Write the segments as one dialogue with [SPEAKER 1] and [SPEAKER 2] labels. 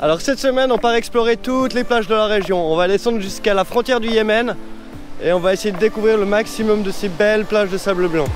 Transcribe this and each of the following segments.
[SPEAKER 1] Alors cette semaine on part explorer toutes les plages de la région. On va descendre jusqu'à la frontière du Yémen et on va essayer de découvrir le maximum de ces belles plages de sable blanc.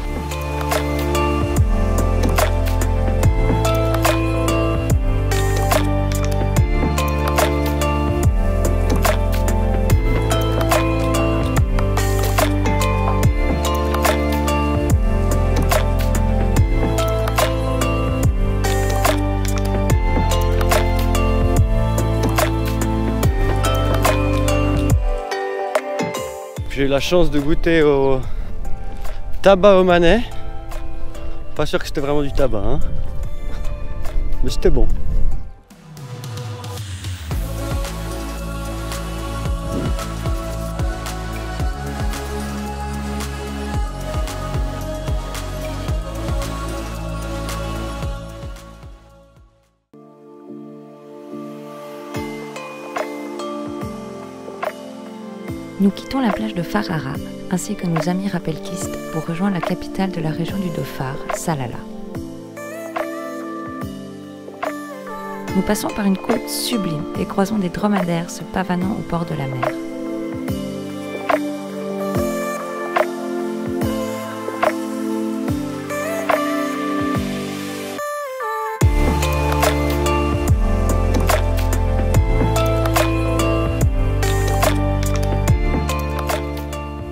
[SPEAKER 1] J'ai eu la chance de goûter au tabac omanais. Pas sûr que c'était vraiment du tabac, hein. Mais c'était bon.
[SPEAKER 2] Nous quittons la plage de Far Arab, ainsi que nos amis rappelkistes, pour rejoindre la capitale de la région du Dhofar, Salalah. Nous passons par une côte sublime et croisons des dromadaires se pavanant au bord de la mer.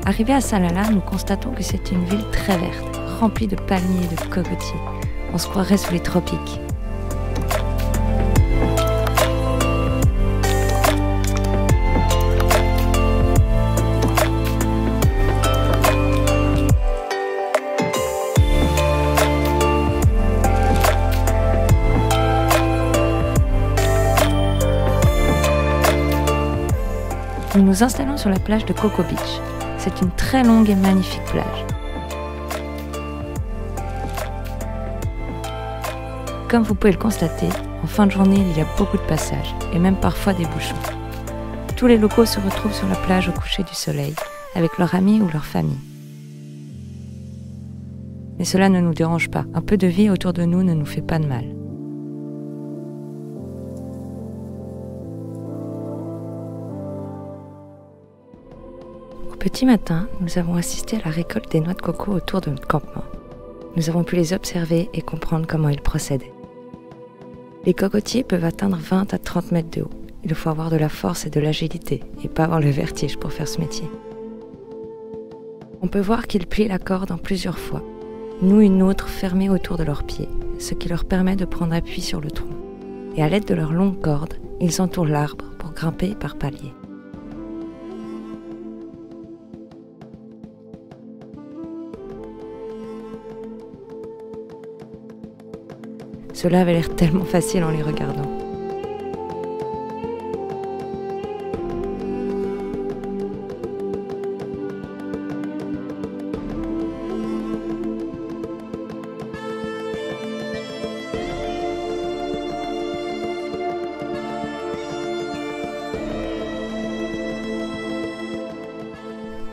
[SPEAKER 2] Arrivés à Salalah, nous constatons que c'est une ville très verte, remplie de palmiers et de cocotiers. On se croirait sous les tropiques. Nous nous installons sur la plage de Coco Beach. C'est une très longue et magnifique plage. Comme vous pouvez le constater, en fin de journée, il y a beaucoup de passages et même parfois des bouchons. Tous les locaux se retrouvent sur la plage au coucher du soleil avec leurs amis ou leur famille. Mais cela ne nous dérange pas. Un peu de vie autour de nous ne nous fait pas de mal. Petit matin, nous avons assisté à la récolte des noix de coco autour de notre campement. Nous avons pu les observer et comprendre comment ils procédaient. Les cocotiers peuvent atteindre 20 à 30 mètres de haut. Il faut avoir de la force et de l'agilité et pas avoir le vertige pour faire ce métier. On peut voir qu'ils plient la corde en plusieurs fois, nouent une autre fermée autour de leurs pieds, ce qui leur permet de prendre appui sur le tronc. Et à l'aide de leurs longues cordes, ils entourent l'arbre pour grimper par paliers. Cela avait l'air tellement facile en les regardant.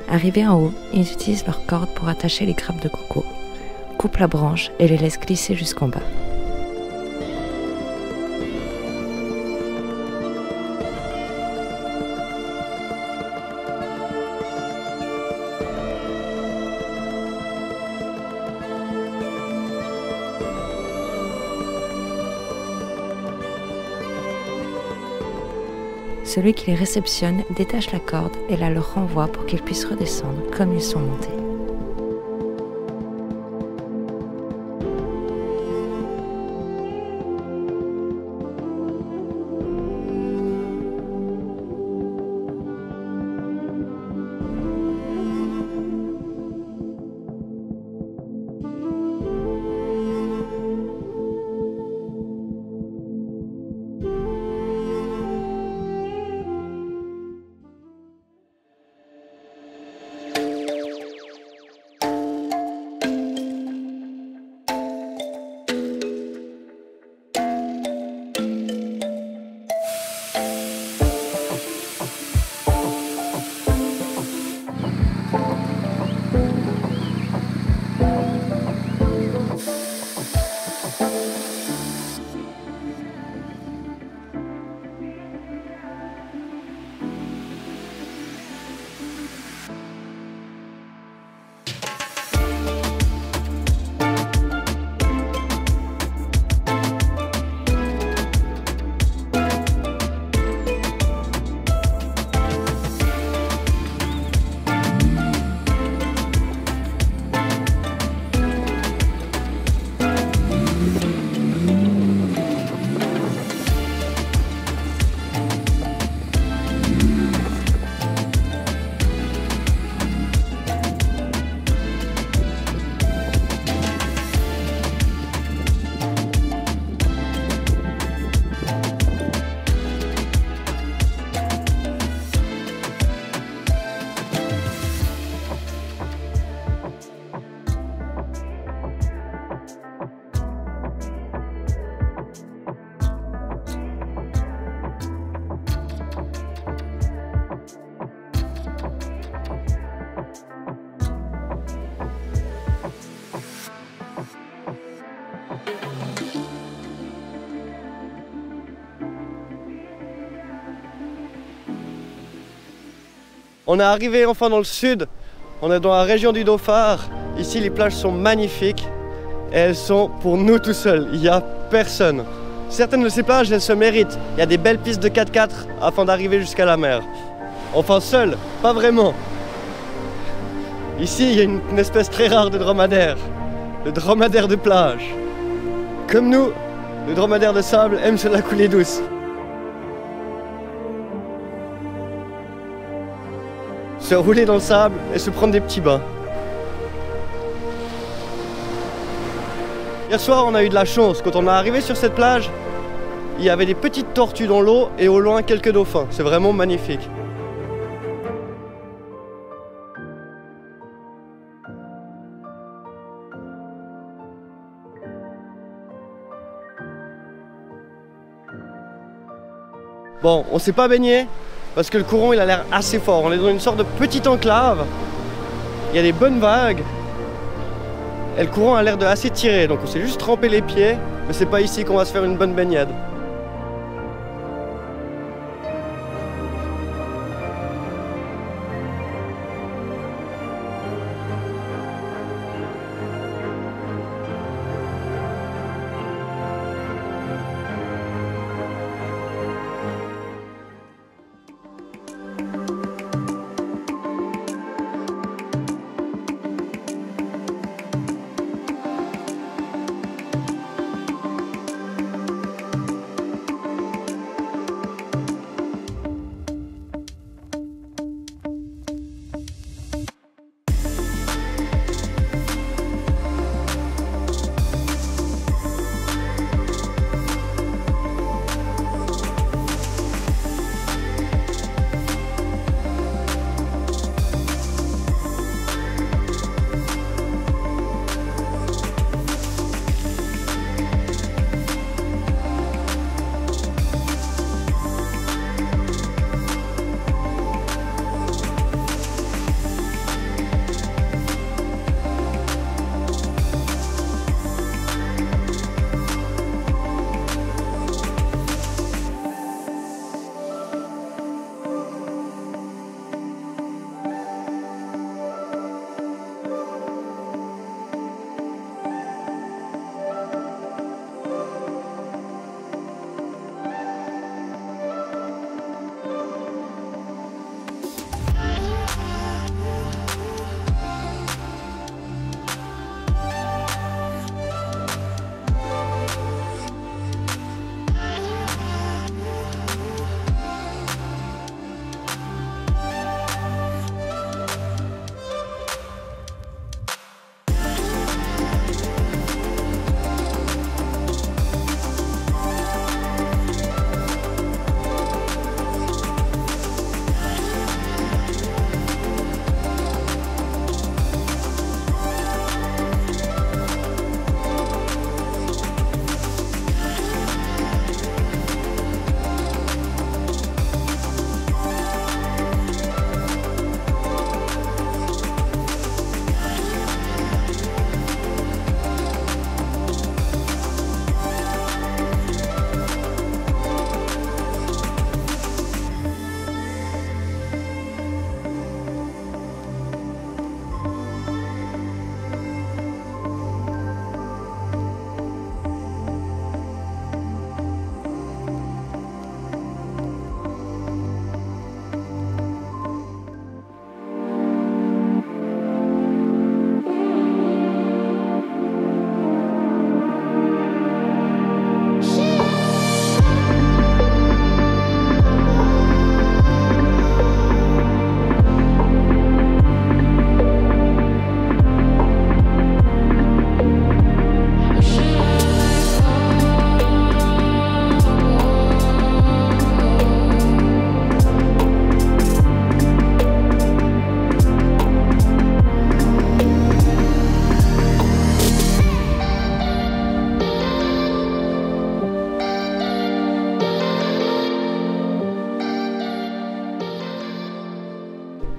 [SPEAKER 2] Arrivés en haut, ils utilisent leurs cordes pour attacher les grappes de coco, coupent la branche et les laissent glisser jusqu'en bas. Celui qui les réceptionne détache la corde et la leur renvoie pour qu'ils puissent redescendre comme ils sont montés.
[SPEAKER 1] On est arrivé enfin dans le sud, on est dans la région du Dhofar. Ici les plages sont magnifiques et elles sont pour nous tout seuls, il n'y a personne. Certaines de ces plages, elles se méritent. Il y a des belles pistes de 4x4 afin d'arriver jusqu'à la mer. Enfin seul, pas vraiment. Ici, il y a une espèce très rare de dromadaire. Le dromadaire de plage. Comme nous, le dromadaire de sable aime la coulée douce. Se rouler dans le sable et se prendre des petits bains. Hier soir, on a eu de la chance. Quand on est arrivé sur cette plage, il y avait des petites tortues dans l'eau et au loin quelques dauphins. C'est vraiment magnifique. Bon, on s'est pas baigné parce que le courant il a l'air assez fort. On est dans une sorte de petite enclave. Il y a des bonnes vagues. Et le courant a l'air de assez tiré. Donc on s'est juste trempé les pieds. Mais c'est pas ici qu'on va se faire une bonne baignade.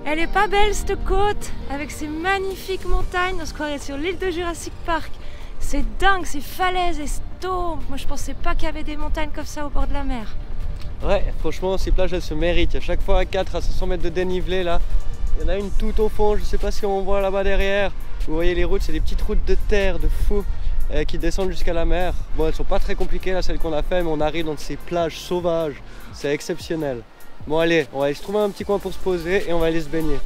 [SPEAKER 2] Elle est pas belle cette côte, avec ces magnifiques montagnes. On se croirait sur l'île de Jurassic Park. C'est dingue, ces falaises et cette eau. Moi je pensais pas qu'il y avait des montagnes comme ça au bord de la mer.
[SPEAKER 1] Ouais, franchement, ces plages, elles se méritent. À chaque fois, à 4 à 500 mètres de dénivelé, là. Il y en a une tout au fond, je ne sais pas si on voit là-bas derrière. Vous voyez les routes, c'est des petites routes de terre, de fou, qui descendent jusqu'à la mer. Bon, elles sont pas très compliquées, là, celles qu'on a fait, mais on arrive dans ces plages sauvages. C'est exceptionnel. Bon, allez, on va aller se trouver un petit coin pour se poser et on va aller se baigner.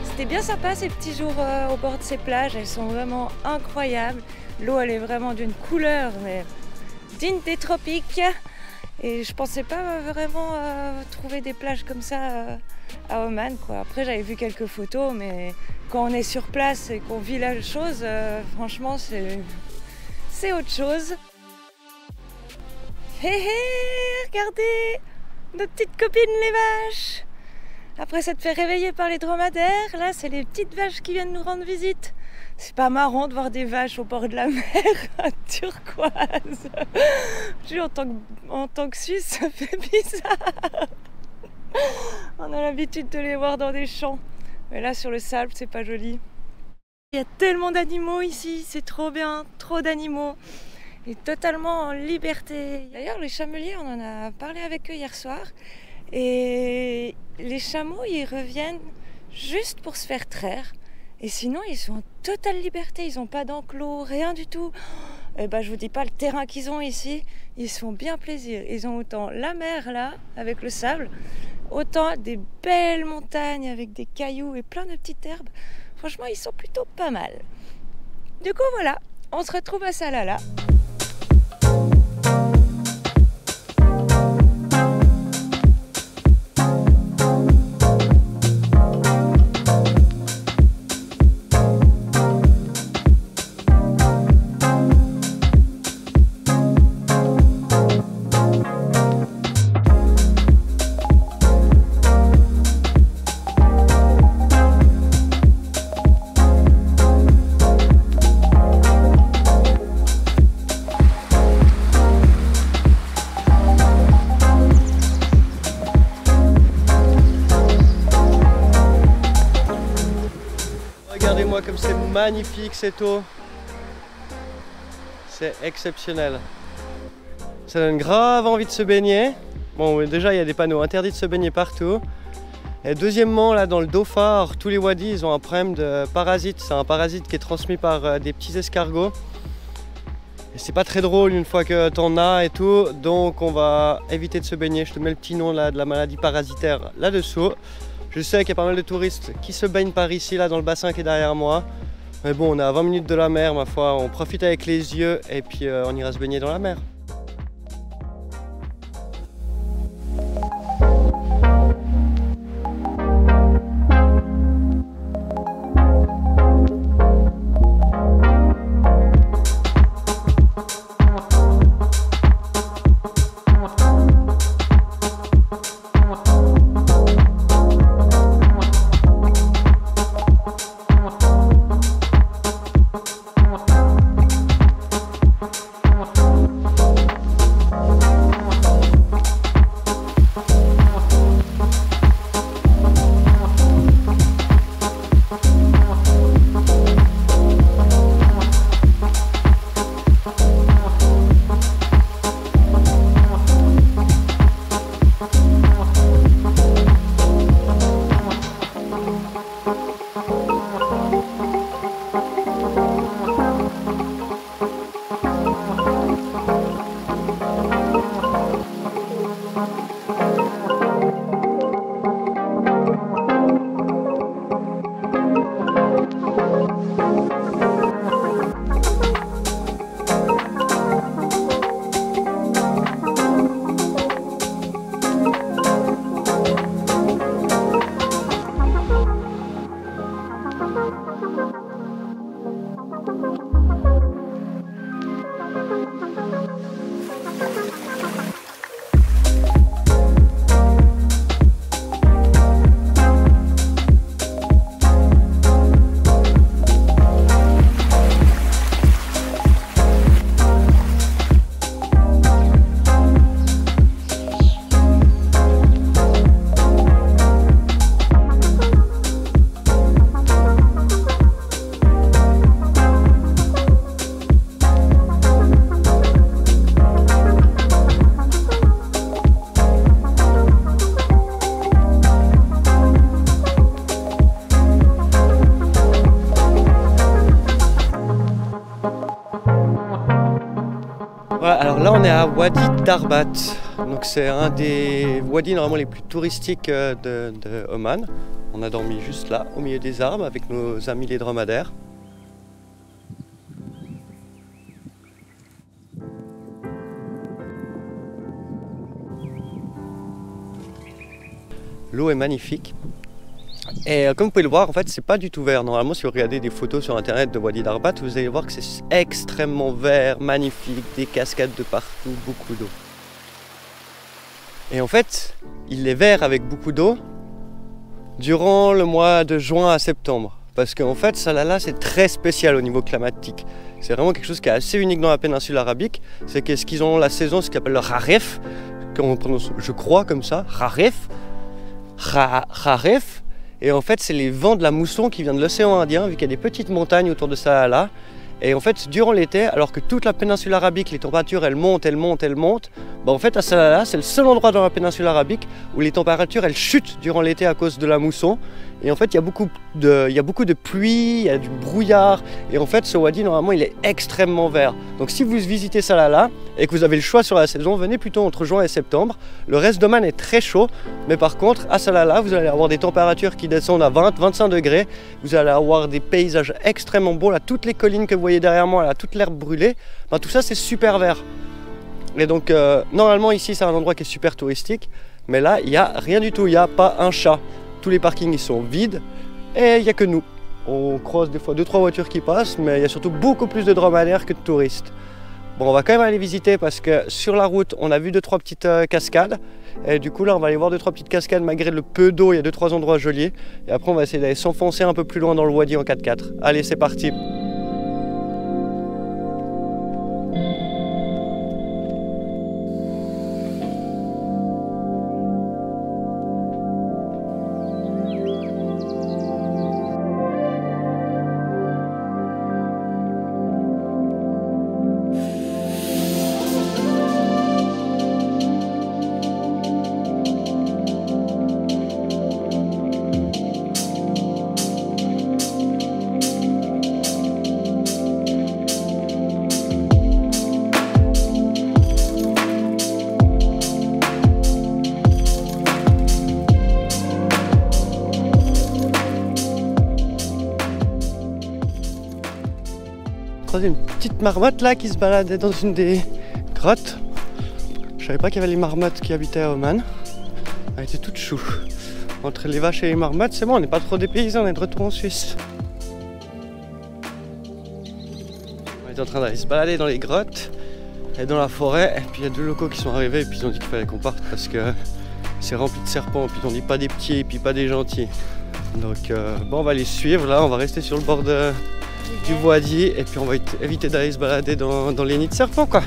[SPEAKER 2] C'était bien sympa ces petits jours au bord de ces plages, elles sont vraiment incroyables. L'eau elle est vraiment d'une couleur mais digne des tropiques. Et je pensais pas vraiment trouver des plages comme ça à Oman, quoi. Après j'avais vu quelques photos mais quand on est sur place et qu'on vit la chose, franchement c'est autre chose. Hé hé, regardez nos petites copines les vaches. Après s'être fait réveiller par les dromadaires, là c'est les petites vaches qui viennent nous rendre visite. C'est pas marrant de voir des vaches au bord de la mer turquoise. En tant que Suisse, ça fait bizarre. On a l'habitude de les voir dans des champs. Mais là sur le sable, c'est pas joli. Il y a tellement d'animaux ici, c'est trop bien, trop d'animaux. Et totalement en liberté. D'ailleurs les chameliers, on en a parlé avec eux hier soir. Et les chameaux, ils reviennent juste pour se faire traire. Et sinon, ils sont en totale liberté. Ils n'ont pas d'enclos, rien du tout. Et ben, je vous dis pas le terrain qu'ils ont ici. Ils se font bien plaisir. Ils ont autant la mer là, avec le sable, autant des belles montagnes avec des cailloux et plein de petites herbes. Franchement, ils sont plutôt pas mal. Du coup, voilà. On se retrouve à Salalah.
[SPEAKER 1] Regardez-moi comme c'est magnifique cette eau. C'est exceptionnel. Ça donne grave envie de se baigner. Bon, déjà il y a des panneaux interdits de se baigner partout. Et deuxièmement, là dans le Dhofar, tous les wadis ils ont un problème de parasite. C'est un parasite qui est transmis par des petits escargots. Et c'est pas très drôle une fois que t'en as et tout. Donc on va éviter de se baigner. Je te mets le petit nom là, de la maladie parasitaire là-dessous. Je sais qu'il y a pas mal de touristes qui se baignent par ici, là dans le bassin qui est derrière moi. Mais bon, on est à 20 minutes de la mer, ma foi. On profite avec les yeux et puis on ira se baigner dans la mer. Voilà, alors là on est à Wadi Darbat, donc c'est un des wadis normalement les plus touristiques de Oman. On a dormi juste là, au milieu des arbres, avec nos amis les dromadaires. L'eau est magnifique. Et comme vous pouvez le voir, en fait, c'est pas du tout vert. Normalement, si vous regardez des photos sur internet de Wadi Darbat, vous allez voir que c'est extrêmement vert, magnifique, des cascades de partout, beaucoup d'eau. Et en fait, il est vert avec beaucoup d'eau durant le mois de juin à septembre. Parce qu'en fait, Salalah, c'est très spécial au niveau climatique. C'est vraiment quelque chose qui est assez unique dans la péninsule arabique. C'est qu'est-ce qu'ils ont la saison, ce qu'ils appellent le Kharif, qu'on prononce, je crois, comme ça, Kharif. Kharif. Et en fait, c'est les vents de la mousson qui viennent de l'océan Indien, vu qu'il y a des petites montagnes autour de Salalah. Et en fait, durant l'été, alors que toute la péninsule arabique, les températures, elles montent, en fait, à Salalah, c'est le seul endroit dans la péninsule arabique où les températures, elles chutent durant l'été à cause de la mousson. Et en fait, il y a beaucoup de pluie, il y a du brouillard. Et en fait, ce wadi, normalement, il est extrêmement vert. Donc si vous visitez Salalah et que vous avez le choix sur la saison, venez plutôt entre juin et septembre. Le reste d'Oman est très chaud. Mais par contre, à Salalah, vous allez avoir des températures qui descendent à 20-25 degrés. Vous allez avoir des paysages extrêmement beaux. Là, toutes les collines que vous voyez derrière moi, là, toute l'herbe brûlée, ben, tout ça, c'est super vert. Et donc, normalement, ici, c'est un endroit qui est super touristique. Mais là, il n'y a rien du tout. Il n'y a pas un chat. Tous les parkings ils sont vides et il n'y a que nous. On croise des fois 2-3 voitures qui passent, mais il y a surtout beaucoup plus de dromadaires que de touristes. Bon, on va quand même aller visiter parce que sur la route, on a vu 2-3 petites cascades. Et du coup, là, on va aller voir 2-3 petites cascades malgré le peu d'eau. Il y a 2-3 endroits jolis. Et après, on va essayer d'aller s'enfoncer un peu plus loin dans le wadi en 4x4. Allez, c'est parti! Une petite marmotte là qui se baladait dans une des grottes. Je savais pas qu'il y avait les marmottes qui habitaient à Oman. Elle était toute chou. Entre les vaches et les marmottes, c'est bon, on n'est pas trop dépaysés, on est de retour en Suisse. On est en train d'aller se balader dans les grottes et dans la forêt. Et puis il y a deux locaux qui sont arrivés et puis ils ont dit qu'il fallait qu'on parte parce que c'est rempli de serpents. Puis ils ont dit pas des petits et puis pas des gentils. Donc bon, on va les suivre là, on va rester sur le bord du wadi et puis on va éviter d'aller se balader dans les nids de serpents quoi.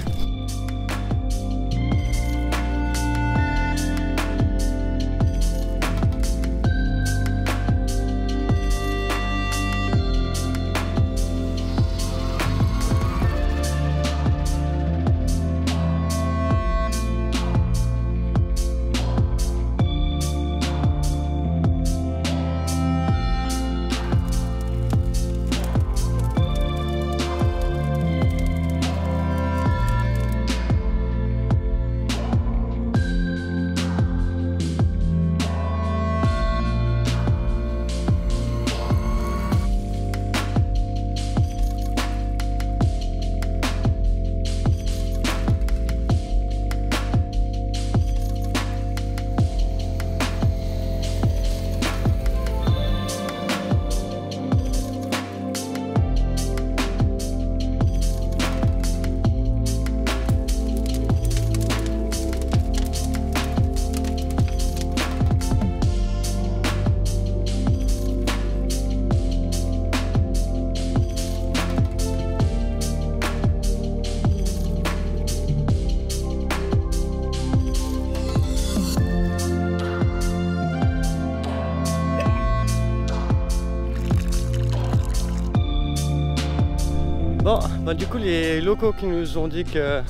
[SPEAKER 1] Bon, bah du coup les locaux qui nous ont dit que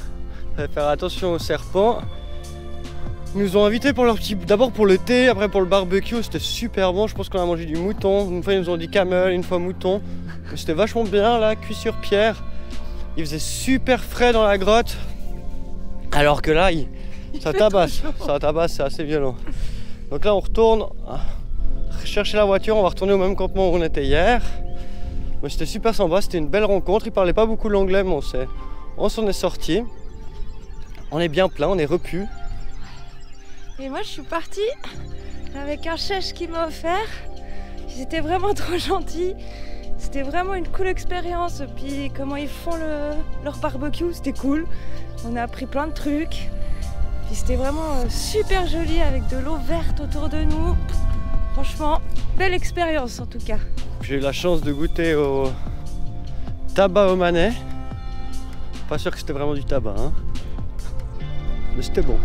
[SPEAKER 1] fallait faire attention aux serpents, ils nous ont invités pour leur petit... D'abord pour le thé, après pour le barbecue, c'était super bon. Je pense qu'on a mangé du mouton. Une fois ils nous ont dit camel, une fois mouton. Mais c'était vachement bien là, cuit sur pierre. Il faisait super frais dans la grotte. Alors que là, ça tabasse, c'est assez violent. Donc là on retourne chercher la voiture, on va retourner au même campement où on était hier. Mais c'était super sympa, c'était une belle rencontre. Ils parlaient pas beaucoup l'anglais, mais on s'en est sorti. On est bien plein, on est repu.
[SPEAKER 2] Et moi je suis partie avec un chèche qui m'a offert. Ils étaient vraiment trop gentils. C'était vraiment une cool expérience. Puis comment ils font leur barbecue, c'était cool. On a appris plein de trucs. Puis c'était vraiment super joli avec de l'eau verte autour de nous. Franchement, belle expérience en tout cas.
[SPEAKER 1] J'ai eu la chance de goûter au tabac omanais. Pas sûr que c'était vraiment du tabac, hein. Mais c'était bon.